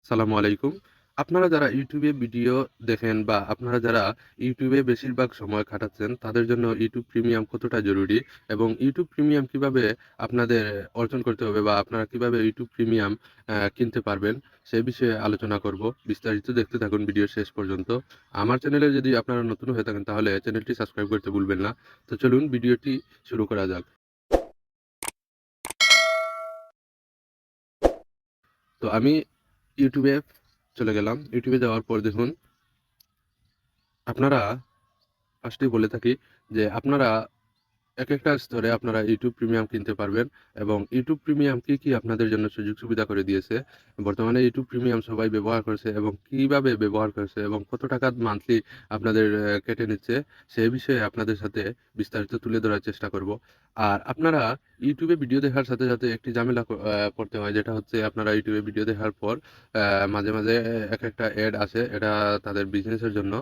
সালামু আলাইকুম। আপনারা যারা ইউটিউবে ভিডিও দেখেন বা আপনারা যারা ইউটিউবে বেশিরভাগ সময় কাটাচ্ছেন, তাদের জন্য ইউটিউব প্রিমিয়াম কতটা জরুরি এবং ইউটিউব প্রিমিয়াম কিভাবে আপনাদের অর্জন করতে হবে বা আপনারা কিভাবে ইউটিউব প্রিমিয়াম কিনতে পারবেন, সে বিষয়ে আলোচনা করব। বিস্তারিত দেখতে থাকুন ভিডিও শেষ পর্যন্ত। আমার চ্যানেলে যদি আপনারা নতুন হয়ে থাকেন, তাহলে চ্যানেলটি সাবস্ক্রাইব করতে ভুলবেন না। তো চলুন ভিডিওটি শুরু করা যাক। তো আমি ইউটিউবে চলে গেলাম। ইউটিউবে যাওয়ার পর দেখুন, আপনারা ফার্স্টেই বলে থাকি যে আপনারা একেকটা স্তরে আপনারা ইউটিউব প্রিমিয়াম কিনতে পারবেন এবং ইউটিউব প্রিমিয়াম কি আপনাদের জন্য সুযোগ সুবিধা করে দিয়েছে। বর্তমানে ইউটিউব প্রিমিয়াম সবাই ব্যবহার করছে এবং কিভাবে ব্যবহার করছে এবং কত টাকা মান্থলি আপনাদের কেটে নিচ্ছে, সেই বিষয়ে আপনাদের সাথে বিস্তারিত তুলে ধরার চেষ্টা করব। আর আপনারা ইউটিউবে ভিডিও দেখার সাথে সাথে একটি ঝামেলা পড়তে হয়, যেটা হচ্ছে আপনারা ইউটিউবে ভিডিও দেখার পর মাঝে মাঝে একটা অ্যাড আসে। এটা তাদের বিজনেসের জন্য,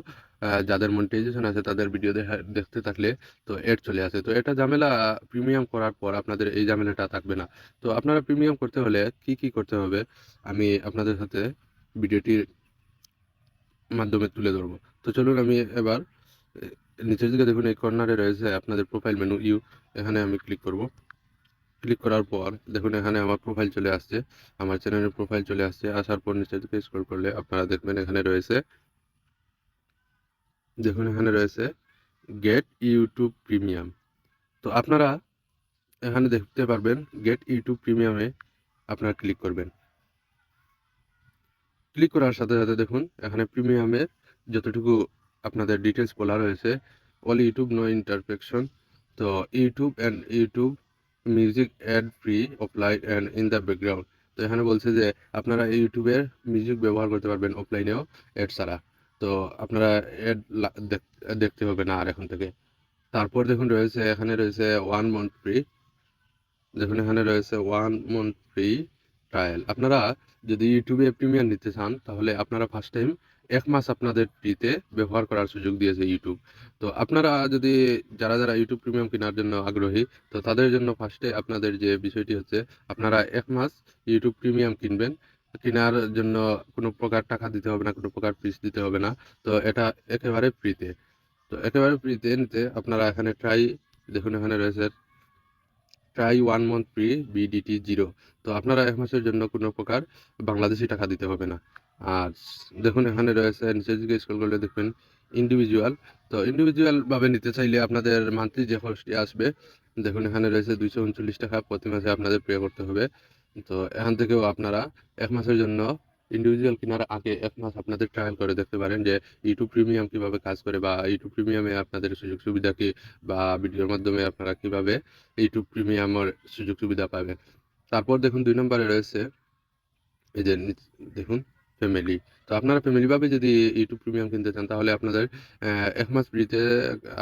যাদের মনিটাইজেশন আছে তাদের ভিডিও দেখতে থাকলে তো এড চলে আসে। তো এটা ঝামেলা প্রিমিয়াম করার পর আপনাদের এই ঝামেলাটা থাকবে না। তো আপনারা প্রিমিয়াম করতে হলে কি করতে হবে, আমি আপনাদের সাথে ভিডিওটির মাধ্যমে তুলে ধরবো। তো চলুন আমি এবার নিচের দিকে দেখুন, এই কর্নারে রয়েছে আপনাদের প্রোফাইল মেনু ইউ। এখানে আমি ক্লিক করব। ক্লিক করার পর দেখুন এখানে আমার প্রোফাইল চলে আসছে, আমার চ্যানেলের প্রোফাইল চলে আসছে। আসার পর নিচের দিকে স্ক্রল করলে আপনারা দেখবেন এখানে রয়েছে, দেখুন এখানে রয়েছে গেট ইউটিউব প্রিমিয়াম। তো আপনারা এখানে দেখতে পারবেন গেট ইউটিউব প্রিমিয়ামে আপনারা ক্লিক করবেন। ক্লিক করার সাথে সাথে দেখুন এখানে প্রিমিয়ামের যতটুকু আপনাদের ডিটেলস বলা রয়েছে, অল ইউটিউব নো ইন্টারফেকশন। তো YouTube and YouTube music ad free offline and in the background. তো এখানে বলছে যে আপনারা ইউটিউবের মিউজিক ব্যবহার করতে পারবেন অফলাইনেও, অ্যাড ছাড়া। তো আপনারা অ্যাড দেখতে হবে না আর এখন থেকে। তারপর দেখুন রয়েছে, এখানে রয়েছে 1 মান্থ ফ্রি। দেখুন এখানে রয়েছে 1 মান্থ ফ্রি ট্রায়াল। আপনারা যদি ইউটিউবে প্রিমিয়াম নিতে চান, তাহলে আপনারা ফার্স্ট টাইম 1 মাস আপনাদের ফ্রিতে ব্যবহার করার সুযোগ দিয়েছে ইউটিউব। তো আপনারা যদি যারা ইউটিউব প্রিমিয়াম কেনার জন্য আগ্রহী, তো তাদের জন্য ফার্স্টে আপনাদের যে বিষয়টি হচ্ছে, আপনারা 1 মাস ইউটিউব প্রিমিয়াম কিনবেন। কেনার জন্য কোনো প্রকার টাকা দিতে হবে না, কোনো প্রকার ফিস দিতে হবে না। তো এটা একেবারে ফ্রিতে। তো একেবারে ফ্রিতে নিতে আপনারা এখানে দেখুন এখানে রয়েছে try 1 month free BDT zero. তো আপনারা 1 মাসের জন্য কোনো প্রকার বাংলাদেশি টাকা দিতে হবে না। আর দেখুন এখানে রয়েছে, নিচের দিকে স্ক্রল করলে দেখবেন ইন্ডিভিজুয়াল। তো ইন্ডিভিজুয়াল ভাবে নিতে চাইলে আপনাদের মান্থলি যে খরচটি আসবে, দেখুন এখানে রয়েছে 239 টাকা প্রতি মাসে আপনাদের পে করতে হবে। তো এখান থেকেও আপনারা 1 মাসের জন্য ইন্ডিভিজুয়াল কেনার আগে 1 মাস আপনাদের ট্রায়াল করে দেখতে পারেন যে ইউটিউব প্রিমিয়াম কিভাবে কাজ করে বা ইউটিউব প্রিমিয়ামে আপনাদের সুযোগ সুবিধা কি, বা ভিডিওর মাধ্যমে আপনারা কিভাবে ইউটিউব প্রিমিয়ামের সুযোগ সুবিধা পাবেন। তারপর দেখুন 2 নম্বরে রয়েছে এই যে দেখুন ফ্যামিলি। তো আপনারা ফ্যামিলি ভাবে যদি ইউটিউব প্রিমিয়াম কিনতে চান, তাহলে আপনাদের 1 মাস ফ্রিতে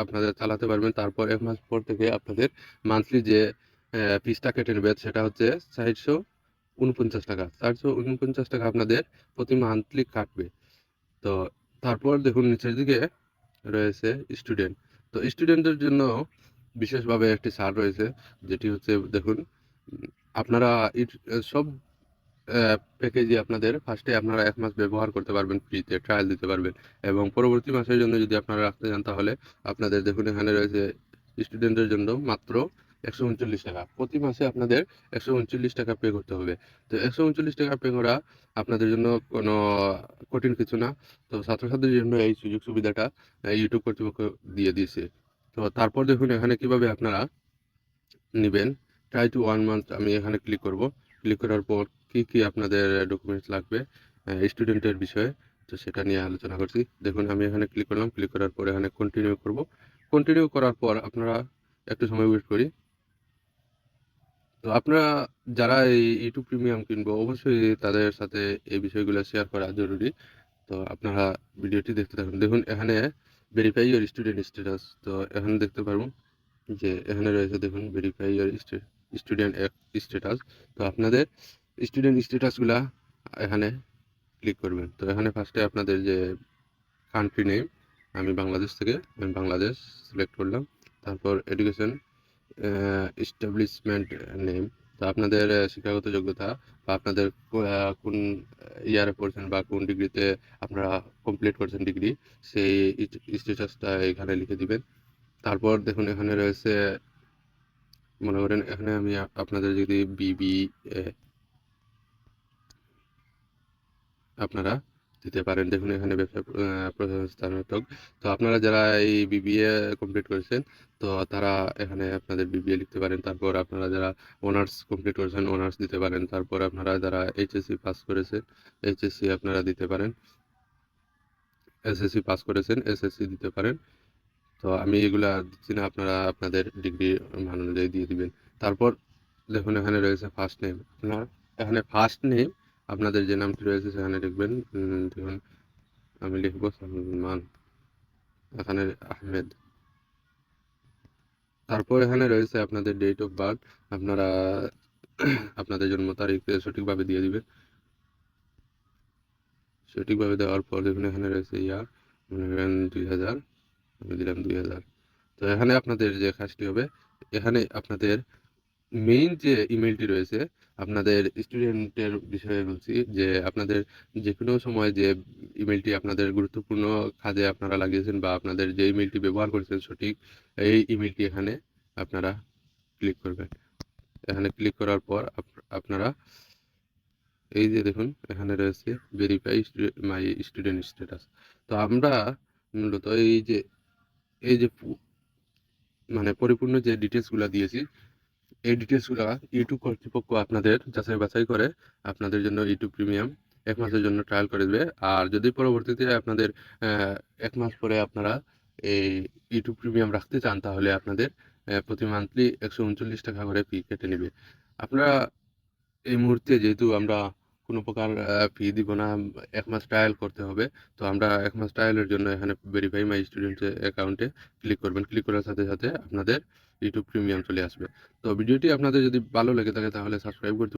আপনাদের চালাতে পারবেন। তারপর 1 মাস পর থেকে আপনাদের মান্থলি যে ফিসটা কেটে নেবে, সেটা হচ্ছে 449 টাকা। 449 টাকা আপনাদের প্রতি মান্থলি কাটবে। তো তারপর দেখুন নিচের দিকে রয়েছে স্টুডেন্ট। তো স্টুডেন্টদের জন্য বিশেষভাবে একটি ছাড় রয়েছে, যেটি হচ্ছে দেখুন, আপনারা সব প্যাকেজই আপনাদের ফার্স্টে আপনারা 1 মাস ব্যবহার করতে পারবেন, ফ্রিতে ট্রায়াল দিতে পারবেন এবং পরবর্তী মাসের জন্য যদি আপনারা রাখতে চান, তাহলে আপনাদের দেখুন এখানে রয়েছে স্টুডেন্টের জন্য মাত্র 139 টাকা প্রতি মাসে আপনাদের 139 টাকা পে করতে হবে। তো 139 টাকা পে করা আপনাদের জন্য কোনো কঠিন কিছু না। তো ছাত্রছাত্রীদের জন্য এই সুযোগ সুবিধাটা ইউটিউব কর্তৃপক্ষ দিয়ে দিয়েছে। তো তারপর দেখুন এখানে কিভাবে আপনারা নিবেন। ট্রাই টু 1 মান্থ আমি এখানে ক্লিক করব। ক্লিক করার পর কি আপনাদের ডকুমেন্টস লাগবে স্টুডেন্টের বিষয়ে, তো সেটা নিয়ে আলোচনা করছি। দেখুন আমি এখানে ক্লিক করলাম। ক্লিক করার পর এখানে কন্টিনিউ করব। কন্টিনিউ করার পর আপনারা একটু সময় ওয়েট করি। তো আপনারা যারা এই ইউটিউব প্রিমিয়াম কিনবো, অবশ্যই তাদের সাথে এই বিষয়গুলো শেয়ার করা জরুরি। তো আপনারা ভিডিওটি দেখতে থাকুন। দেখুন এখানে ভেরিফাই ইউর স্টুডেন্ট স্ট্যাটাস। তো এখানে দেখতে পারবো যে এখানে রয়েছে দেখুন ভেরিফাই ইউর স্টুডেন্ট স্ট্যাটাস। তো আপনাদের স্টুডেন্ট স্ট্যাটাসগুলা এখানে ক্লিক করবেন। তো এখানে ফার্স্টে আপনাদের যে কান্ট্রি নেম, আমি বাংলাদেশ থেকে, আমি বাংলাদেশ সিলেক্ট করলাম। তারপর এডুকেশন এস্টাবলিশমেন্ট নেম, তো আপনাদের শিক্ষাগত যোগ্যতা বা আপনাদের কোন ইয়ারে পড়ছেন বা কোন ডিগ্রিতে আপনারা কমপ্লিট করছেন ডিগ্রি, সেই স্ট্যাটাসটা এখানে লিখে দিবেন। তারপর দেখুন এখানে রয়েছে, মনে করেন এখানে আমি আপনাদের যদি আপনারা দিতে পারেন। দেখুন এখানে ব্যবসা প্রশাসন স্নাতক। তো আপনারা যারা এই বিবিএ কমপ্লিট করেছেন, তো তারা এখানে আপনাদের বিবিএ লিখতে পারেন। তারপর আপনারা যারা অনার্স কমপ্লিট করেছেন, অনার্স দিতে পারেন। তারপর আপনারা যারা এইচএসসি পাস করেছেন, এইচএসসি আপনারা দিতে পারেন। এসএসসি পাস করেছেন, এসএসসি দিতে পারেন। তো আমি এগুলা দিচ্ছি না, আপনারা আপনাদের ডিগ্রি মান অনুযায়ী দিয়ে দিবেন। তারপর দেখুন এখানে রয়েছে ফার্স্ট নেম। আপনার এখানে ফার্স্ট নেম আপনাদের যে নামটি রয়েছে সেখানে লিখবেন। দেখুন আমি লিখবো সালমান, এখানে আহমেদ। তারপর এখানে রয়েছে আপনাদের ডেট অফ বার্থ। আপনারা আপনাদের জন্ম তারিখ সঠিকভাবে দিয়ে দিবেন। সঠিকভাবে দেওয়ার পর দেখুন এখানে রয়েছে ইয়ার, মনে করেন 2000, আমি দিলাম 2000। তো এখানে আপনাদের যে কাজটি হবে, এখানে আপনাদের মেইন যে ইমেলটি রয়েছে, আপনাদের স্টুডেন্টের বিষয়ে বলছি, যে আপনাদের যে কোনো সময় যে ইমেলটি আপনাদের গুরুত্বপূর্ণ কাজে আপনারা লাগিয়েছেন বা আপনাদের যে ইমেলটি ব্যবহার করেছেন সঠিক, এই ইমেলটি এখানে আপনারা ক্লিক করবেন। এখানে ক্লিক করার পর আপনারা এই যে দেখুন এখানে রয়েছে ভেরিফাই মাই স্টুডেন্ট স্ট্যাটাস। তো আমরা মূলত এই যে মানে পরিপূর্ণ যে ডিটেলসগুলো দিয়েছি, এই ডিটেলসগুলো ইউটিউব কর্তৃপক্ষ আপনাদের যাচাই বাছাই করে আপনাদের জন্য ইউটিউব প্রিমিয়াম 1 মাসের জন্য ট্রায়াল করে দেবে। আর যদি পরবর্তীতে আপনাদের 1 মাস পরে আপনারা এই ইউটিউব প্রিমিয়াম রাখতে চান, তাহলে আপনাদের প্রতি মান্থলি 139 টাকা করে ফি কেটে নেবে। আপনারা এই মুহূর্তে যেহেতু আমরা কোনো প্রকার ফি দিব না, 1 মাস ট্রায়াল করতে হবে। তো আমরা 1 মাস ট্রায়ালের জন্য এখানে ভেরিফাই মাই স্টুডেন্ট অ্যাকাউন্টে ক্লিক করবেন। ক্লিক করার সাথে সাথে আপনাদের ইউটিউব প্রিমিয়াম চলে আসবে। তো ভিডিওটি আপনাদের যদি ভালো লেগে থাকে তাহলে সাবস্ক্রাইব করতে